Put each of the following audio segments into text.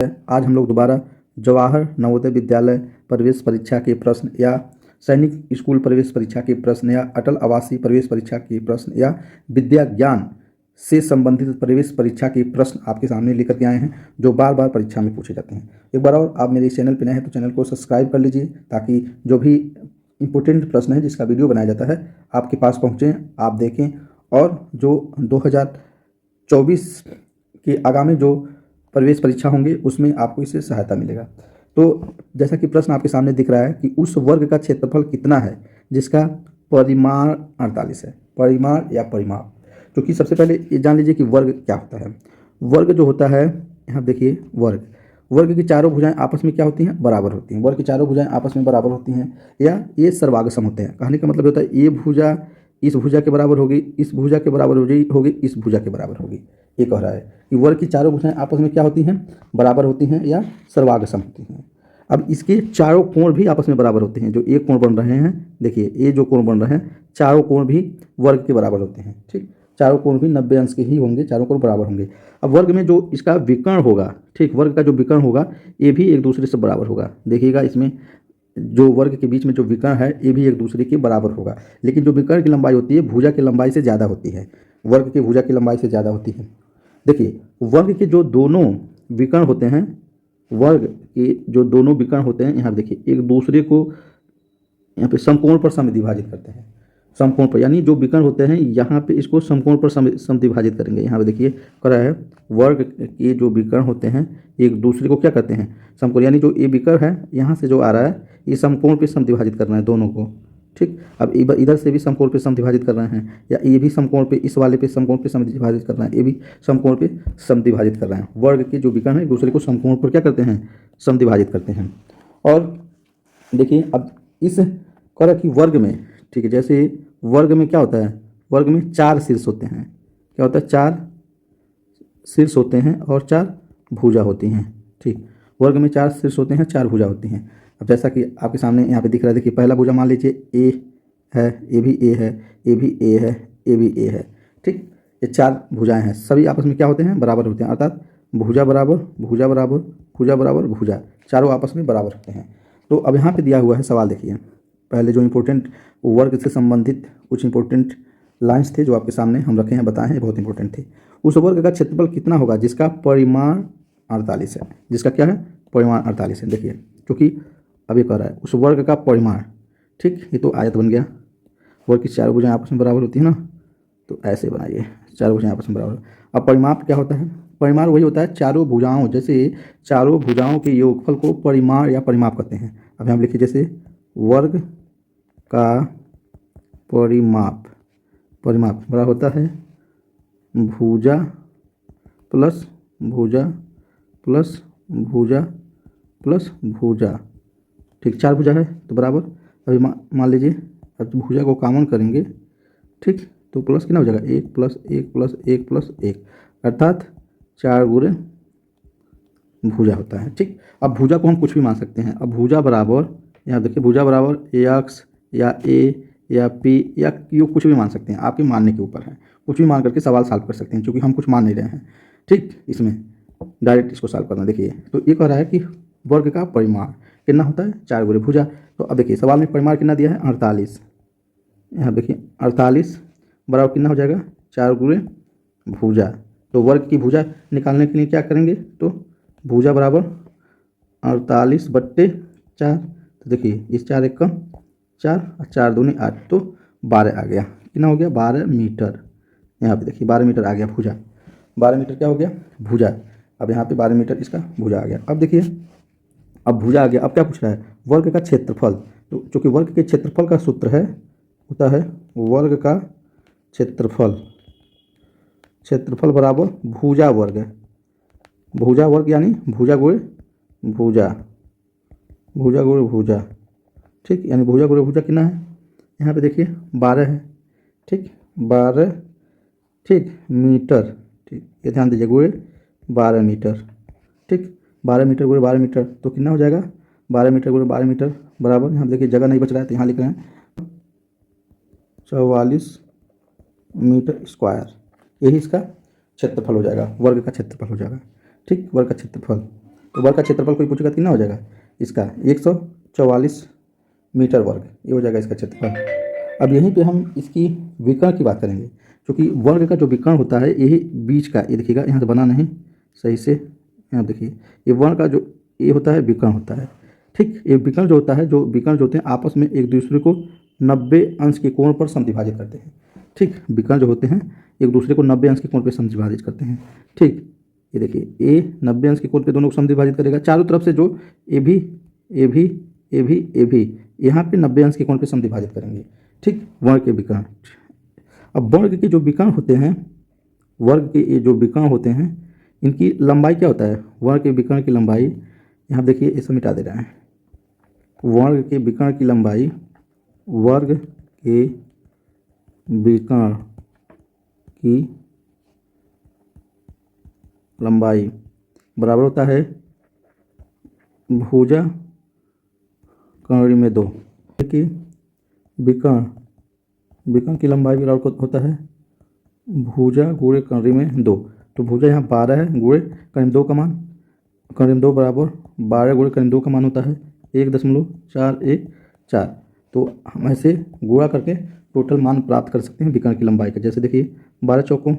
आज हम लोग दोबारा जवाहर नवोदय विद्यालय प्रवेश परीक्षा के प्रश्न या सैनिक स्कूल प्रवेश परीक्षा के प्रश्न या अटल आवासीय प्रवेश परीक्षा के प्रश्न या विद्या ज्ञान से संबंधित प्रवेश परीक्षा के प्रश्न आपके सामने लेकर के आए हैं, जो बार बार परीक्षा में पूछे जाते हैं। एक बार और आप मेरे इस चैनल पर नए हैं तो चैनल को सब्सक्राइब कर लीजिए, ताकि जो भी इम्पोर्टेंट प्रश्न है जिसका वीडियो बनाया जाता है आपके पास पहुँचे, आप देखें, और जो 2024 के आगामी जो प्रवेश परीक्षा होंगे उसमें आपको इससे सहायता मिलेगा। तो जैसा कि प्रश्न आपके सामने दिख रहा है कि उस वर्ग का क्षेत्रफल कितना है जिसका परिमाण 48 है। परिमाण या परिमाप, क्योंकि सबसे पहले ये जान लीजिए कि वर्ग क्या होता है। वर्ग जो होता है, यहाँ देखिए, वर्ग की चारों भुजाएं आपस में क्या होती हैं? बराबर होती हैं। वर्ग की चारों भुजाएं आपस में बराबर होती हैं या ये सर्वांगसम होते हैं। कहने का मतलब होता है ये भुजा इस भुजा के बराबर होगी, इस भुजा के बराबर होगी, इस भुजा के बराबर होगी। ये कह रहा है कि वर्ग की चारों भुजाएं आपस में क्या होती हैं? बराबर होती हैं या सर्वांगसम होती हैं। अब इसके चारों कोण भी आपस में बराबर होते हैं। जो एक कोण बन रहे हैं, देखिए ये जो कोण बन रहे हैं, चारों कोण भी वर्ग के बराबर होते हैं। ठीक, चारों कोण भी 90 अंश के ही होंगे, चारों कोण बराबर होंगे। अब वर्ग में जो इसका विकर्ण होगा, ठीक, वर्ग का जो विकर्ण होगा ये भी एक दूसरे से बराबर होगा। देखिएगा, इसमें जो वर्ग के बीच में जो विकर्ण है ये भी एक दूसरे के बराबर होगा, लेकिन जो विकर्ण की लंबाई होती है भुजा की लंबाई से ज़्यादा होती है। वर्ग की भुजा की लंबाई से ज़्यादा होती है। देखिए, वर्ग के जो दोनों विकर्ण होते हैं, वर्ग के जो दोनों विकर्ण होते हैं, यहाँ देखिए एक दूसरे को यहाँ पे समकोण पर समद्विभाजित करते हैं। समकोण पर, यानी जो विकर्ण होते हैं यहाँ पे इसको समकोण पर समद्विभाजित करेंगे। यहाँ पे देखिए करा है, वर्ग के जो विकर्ण होते हैं एक दूसरे को क्या करते हैं? समकोण, यानी जो ये विकर्ण है यहाँ से जो आ रहा है ये समकोण पे समद्विभाजित करना है दोनों को। ठीक, अब इधर से भी समकोण पे समद्विभाजित कर रहे हैं, या ये भी समकोण पे, इस वाले पे समकोण पे समद्विभाजित करना है, ये भी समकोण पे समद्विभाजित कर रहे हैं। वर्ग के जो विकर्ण है एक दूसरे को समकोण पर क्या करते हैं? समद्विभाजित करते हैं। और देखिए अब इस करा कि वर्ग में, ठीक है, जैसे वर्ग में क्या होता है? वर्ग में 4 शीर्ष होते हैं। क्या होता है? 4 शीर्ष होते हैं और 4 भुजा होती हैं। ठीक, वर्ग में 4 शीर्ष होते हैं, 4 भुजा होती हैं। अब जैसा कि आपके सामने यहाँ पे दिख रहा है, देखिए पहला भुजा मान लीजिए ए है, ये भी ए है, ये भी ए है, ये भी ए है। ठीक, ये 4 भुजाएं हैं, सभी आपस में क्या होते हैं? बराबर होते हैं। अर्थात भुजा बराबर भुजा बराबर भुजा बराबर भुजा, चारों आपस में बराबर होते हैं। तो अब यहाँ पे दिया हुआ है सवाल, देखिए पहले जो इम्पोर्टेंट वर्ग से संबंधित कुछ इंपॉर्टेंट लाइन्स थे जो आपके सामने हम रखे हैं, बताए हैं, बहुत इंपॉर्टेंट थे। उस वर्ग का क्षेत्रफल कितना होगा जिसका परिमाण 48 है? जिसका क्या है? परिमाण 48 है। देखिए, क्योंकि अब ये कह रहा है उस वर्ग का परिमाण, ठीक, ये तो आयत बन गया। वर्ग की चारों भुजाएं आपस में बराबर होती है ना, तो ऐसे बनाइए, चारों भुजाएं आपस में बराबर। अब परिमाप क्या होता है? परिमाण वही होता है चारों भुजाओं, जैसे चारों भुजाओं के योगफल को परिमाण या परिमाप कहते हैं। अब यहाँ लिखिए, जैसे वर्ग का परिमाप, परिमाप बड़ा होता है भुजा प्लस भुजा प्लस भुजा प्लस भुजा। ठीक, 4 भुजा है तो बराबर। अभी मान लीजिए अब भुजा को कॉमन करेंगे, ठीक, तो प्लस कितना हो जाएगा? 1 प्लस 1 प्लस 1 प्लस 1, अर्थात 4 गुणे भुजा होता है। ठीक, अब भुजा को हम कुछ भी मान सकते हैं। अब भुजा बराबर, यहाँ देखिए, भुजा बराबर एक्स या ए या पी या क्यू, कुछ भी मान सकते हैं, आपके मानने के ऊपर है। कुछ भी मान करके सवाल सॉल्व कर सकते हैं, क्योंकि हम कुछ मान नहीं रहे हैं। ठीक, इसमें डायरेक्ट इसको सॉल्व करना। देखिए, तो ये कह रहा है कि वर्ग का परिमाण कितना होता है? 4 गुणे भुजा। तो अब देखिए सवाल में परिमाण कितना दिया है? 48। यहाँ देखिए 48 बराबर कितना हो जाएगा? 4 गुणे भुजा। तो वर्ग की भुजा निकालने के लिए क्या करेंगे? तो भुजा बराबर 48/4। तो देखिए इस 4 एक कम 4 और 4 दूनी 8, तो 12 आ गया। कितना हो गया? 12 मीटर। यहाँ पे देखिए 12 मीटर आ गया भुजा। 12 मीटर क्या हो गया? भुजा। अब यहाँ पे 12 मीटर इसका भुजा आ गया। अब देखिए, अब भुजा आ गया, अब क्या पूछ रहा है? वर्ग का क्षेत्रफल। तो चूँकि वर्ग के क्षेत्रफल का सूत्र है, होता है वर्ग का क्षेत्रफल, क्षेत्रफल बराबर भुजा वर्ग। भुजा वर्ग यानी भुजा गुणे भुजा, भुजा गुणे भुजा। ठीक, यानी भुजा गुणे भुजा कितना है? यहाँ पे देखिए 12 है। ठीक, 12, ठीक, मीटर। ठीक, ये ध्यान दीजिए, गुणे 12 मीटर। ठीक, 12 मीटर गुणे 12 मीटर, तो कितना हो जाएगा? 12 मीटर गुणे 12 मीटर बराबर, यहाँ देखिए जगह नहीं बच रहा है तो यहाँ लिख रहे हैं 44 मीटर स्क्वायर। यही इसका क्षेत्रफल हो जाएगा, वर्ग का क्षेत्रफल हो जाएगा। ठीक, वर्ग का क्षेत्रफल। तो वर्ग का क्षेत्रफल कोई पूछेगा कितना हो जाएगा इसका 144 मीटर वर्ग, ये हो जाएगा इसका क्षेत्रफल। अब यहीं पे हम इसकी विकर्ण की बात करेंगे, क्योंकि वर्ग का जो विकर्ण होता है यही बीच का, ये देखिएगा यहाँ से बना नहीं सही से, यहाँ देखिए ये वर्ण का जो ये होता है विकर्ण होता है, ठीक। ये विकर्ण जो होता है, जो विकर्ण जो होते हैं आपस में एक दूसरे को 90 अंश के कोण पर समद्विभाजित करते हैं, ठीक। विकर्ण जो होते हैं एक दूसरे को 90 अंश के कोण पर समद्विभाजित करते हैं, ठीक। ये देखिए ए 90 अंश के कोण पे दोनों को समद्विभाजित करेगा, चारों तरफ से जो ए भी यहाँ पे 90 अंश के कोण पे समद्विभाजित करेंगे, ठीक। वर्ण के विकर्ण। अब वर्ग के जो विकर्ण होते हैं, वर्ग के ये जो विकर्ण होते हैं इनकी लंबाई क्या होता है, वर्ग के विकर्ण की लंबाई, यहाँ देखिए इसे मिटा दे रहे हैं, वर्ग के विकर्ण की लंबाई, वर्ग के विकर्ण की लंबाई बराबर होता है भुजा कर्ण में 2 की विकर्ण की लंबाई बराबर होता है भुजा गुणे कर्ण में 2। तो भुजा यहाँ 12 है, गुणे कर्ण 2 का मान, कर्ण 2 बराबर 12 गुणे कर्ण 2 का मान होता है 1.414। तो हम ऐसे गुणा करके टोटल मान प्राप्त कर सकते हैं विकर्ण की लंबाई का। जैसे देखिए 12 चौकों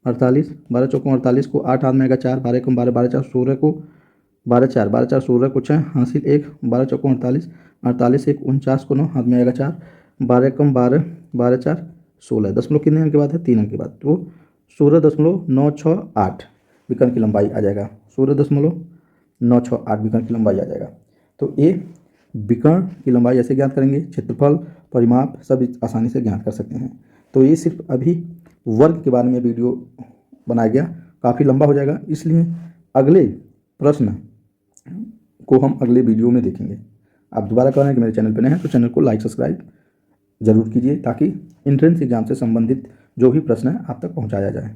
48 को 8 हाथ में आएगा 4, 12 कम 12, 12 4 16 को 12 4 12 4 16 को 6 हासिल 1, 12 चौकों 48, 48 1 49 को 9 हाथ में आएगा 4, 12 कम 12, 12 4 16, दशमलव कितने अंक के बाद है 3 अंक के बाद, तो 16.968 विकर्ण की लंबाई आ जाएगा, 16.968 विकर्ण की लंबाई आ जाएगा। तो ये विकर्ण की लंबाई ऐसे ज्ञात करेंगे, क्षेत्रफल परिमाप सब आसानी से ज्ञात कर सकते हैं। तो ये सिर्फ अभी वर्ग के बारे में वीडियो बनाया गया, काफ़ी लंबा हो जाएगा, इसलिए अगले प्रश्न को हम अगले वीडियो में देखेंगे। आप दोबारा कह रहे हैं कि मेरे चैनल पर नए हैं तो चैनल को लाइक सब्सक्राइब जरूर कीजिए, ताकि एंट्रेंस एग्जाम से संबंधित जो भी प्रश्न है आप तक पहुंचाया जाए।